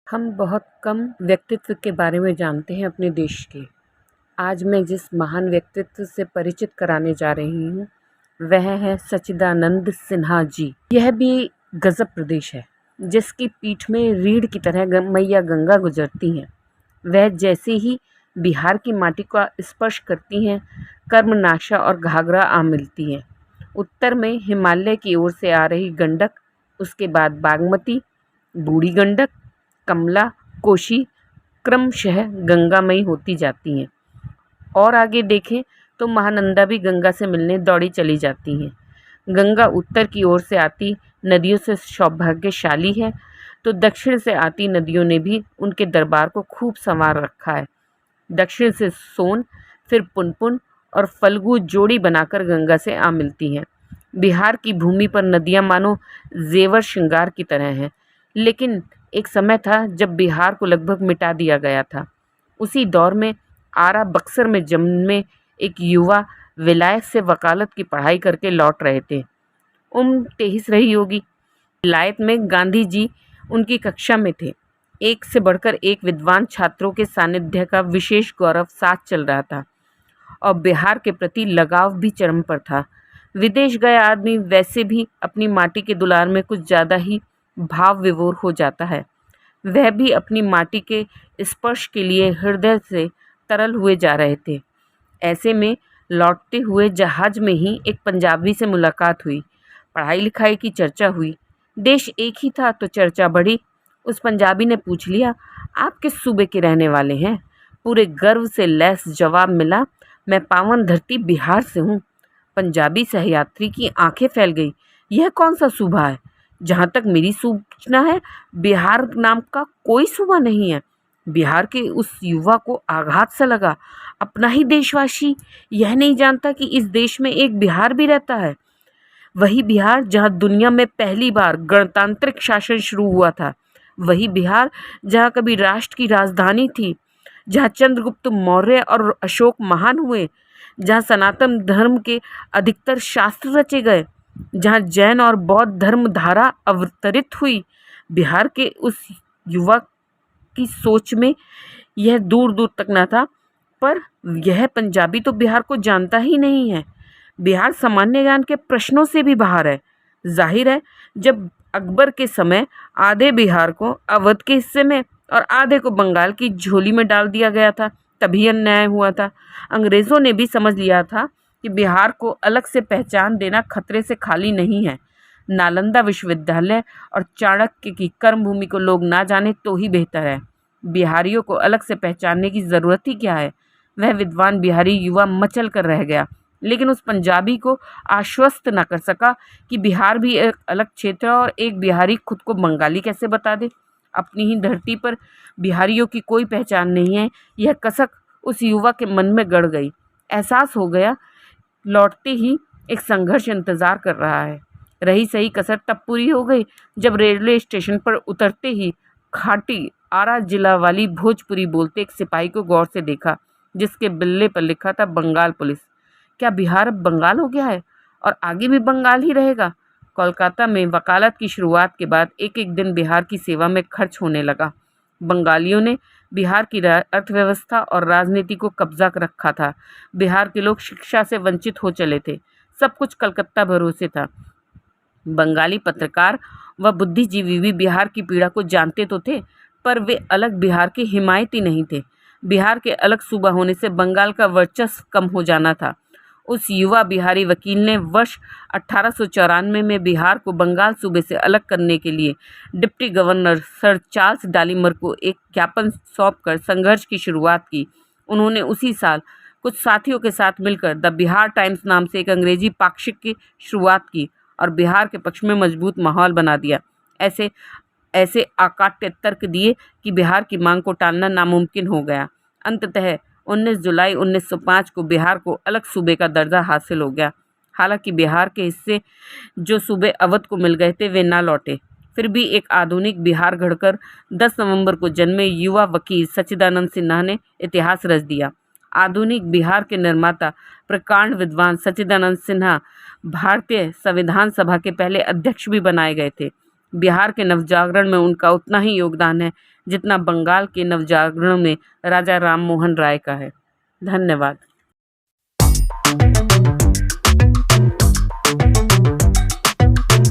हम बहुत कम व्यक्तित्व के बारे में जानते हैं अपने देश के। आज मैं जिस महान व्यक्तित्व से परिचित कराने जा रही हूँ वह है सच्चिदानंद सिन्हा जी। यह भी गजब प्रदेश है जिसकी पीठ में रीढ़ की तरह मैया गंगा गुजरती हैं। वह जैसे ही बिहार की माटी का स्पर्श करती हैं, कर्मनाशा और घाघरा आ मिलती हैं। उत्तर में हिमालय की ओर से आ रही गंडक, उसके बाद बागमती, बूढ़ी गंडक, कमला, कोशी क्रमशः गंगामयी होती जाती हैं। और आगे देखें तो महानंदा भी गंगा से मिलने दौड़ी चली जाती हैं। गंगा उत्तर की ओर से आती नदियों से सौभाग्यशाली है, तो दक्षिण से आती नदियों ने भी उनके दरबार को खूब संवार रखा है। दक्षिण से सोन, फिर पुनपुन और फल्गु जोड़ी बनाकर गंगा से आ मिलती हैं। बिहार की भूमि पर नदियां मानो जेवर श्रृंगार की तरह हैं, लेकिन एक समय था जब बिहार को लगभग मिटा दिया गया था। उसी दौर में आरा बक्सर में जन्मे एक युवा विलायत से वकालत की पढ़ाई करके लौट रहे थे। उम्र 23 रही होगी। विलायत में गांधी जी उनकी कक्षा में थे। एक से बढ़कर एक विद्वान छात्रों के सानिध्य का विशेष गौरव साथ चल रहा था और बिहार के प्रति लगाव भी चरम पर था। विदेश गया आदमी वैसे भी अपनी माटी के दुलार में कुछ ज़्यादा ही भाव विभोर हो जाता है। वह भी अपनी माटी के स्पर्श के लिए हृदय से तरल हुए जा रहे थे। ऐसे में लौटते हुए जहाज में ही एक पंजाबी से मुलाकात हुई। पढ़ाई लिखाई की चर्चा हुई। देश एक ही था तो चर्चा बढ़ी। उस पंजाबी ने पूछ लिया, आप किस सूबे के रहने वाले हैं? पूरे गर्व से लैस जवाब मिला, मैं पावन धरती बिहार से हूँ। पंजाबी सहयात्री की आंखें फैल गई। यह कौन सा सूबा है? जहाँ तक मेरी सूचना है बिहार नाम का कोई सूबा नहीं है। बिहार के उस युवा को आघात सा लगा। अपना ही देशवासी यह नहीं जानता कि इस देश में एक बिहार भी रहता है। वही बिहार जहाँ दुनिया में पहली बार गणतांत्रिक शासन शुरू हुआ था। वही बिहार जहाँ कभी राष्ट्र की राजधानी थी, जहाँ चंद्रगुप्त मौर्य और अशोक महान हुए, जहाँ सनातन धर्म के अधिकतर शास्त्र रचे गए, जहाँ जैन और बौद्ध धर्म धारा अवतरित हुई। बिहार के उस युवा की सोच में यह दूर दूर तक न था। पर यह पंजाबी तो बिहार को जानता ही नहीं है। बिहार सामान्य ज्ञान के प्रश्नों से भी बाहर है। जाहिर है, जब अकबर के समय आधे बिहार को अवध के हिस्से में और आधे को बंगाल की झोली में डाल दिया गया था, तभी अन्याय हुआ था। अंग्रेज़ों ने भी समझ लिया था कि बिहार को अलग से पहचान देना खतरे से खाली नहीं है। नालंदा विश्वविद्यालय और चाणक्य की कर्मभूमि को लोग ना जाने तो ही बेहतर है। बिहारियों को अलग से पहचानने की ज़रूरत ही क्या है? वह विद्वान बिहारी युवा मचल कर रह गया, लेकिन उस पंजाबी को आश्वस्त न कर सका कि बिहार भी एक अलग क्षेत्र है और एक बिहारी खुद को बंगाली कैसे बता दे। अपनी ही धरती पर बिहारियों की कोई पहचान नहीं है, यह कसक उस युवा के मन में गड़ गई। एहसास हो गया लौटते ही एक संघर्ष इंतज़ार कर रहा है। रही सही कसर तब पूरी हो गई जब रेलवे स्टेशन पर उतरते ही खाटी आरा जिला वाली भोजपुरी बोलते एक सिपाही को गौर से देखा, जिसके बिल्ले पर लिखा था बंगाल पुलिस। क्या बिहार अब बंगाल हो गया है और आगे भी बंगाल ही रहेगा? कोलकाता में वकालत की शुरुआत के बाद एक एक दिन बिहार की सेवा में खर्च होने लगा। बंगालियों ने बिहार की अर्थव्यवस्था और राजनीति को कब्जा कर रखा था। बिहार के लोग शिक्षा से वंचित हो चले थे। सब कुछ कलकत्ता भरोसे था। बंगाली पत्रकार व बुद्धिजीवी भी बिहार की पीड़ा को जानते तो थे, पर वे अलग बिहार के हिमायती नहीं थे। बिहार के अलग सूबा होने से बंगाल का वर्चस्व कम हो जाना था। उस युवा बिहारी वकील ने वर्ष 1894 में बिहार को बंगाल सूबे से अलग करने के लिए डिप्टी गवर्नर सर चार्ल्स डालिमर को एक ज्ञापन सौंपकर संघर्ष की शुरुआत की। उन्होंने उसी साल कुछ साथियों के साथ मिलकर द बिहार टाइम्स नाम से एक अंग्रेजी पाक्षिक की शुरुआत की और बिहार के पक्ष में मजबूत माहौल बना दिया। ऐसे ऐसे अकाट्य तर्क दिए कि बिहार की मांग को टालना नामुमकिन हो गया। अंततः 19 जुलाई 1905 को बिहार को अलग सूबे का दर्जा हासिल हो गया। हालांकि बिहार के हिस्से जो सूबे अवध को मिल गए थे वे ना लौटे। फिर भी एक आधुनिक बिहार गढ़कर 10 नवंबर को जन्मे युवा वकील सच्चिदानंद सिन्हा ने इतिहास रच दिया। आधुनिक बिहार के निर्माता प्रकांड विद्वान सच्चिदानंद सिन्हा भारतीय संविधान सभा के पहले अध्यक्ष भी बनाए गए थे। बिहार के नवजागरण में उनका उतना ही योगदान है जितना बंगाल के नवजागरण में राजा राम मोहन राय का है। धन्यवाद।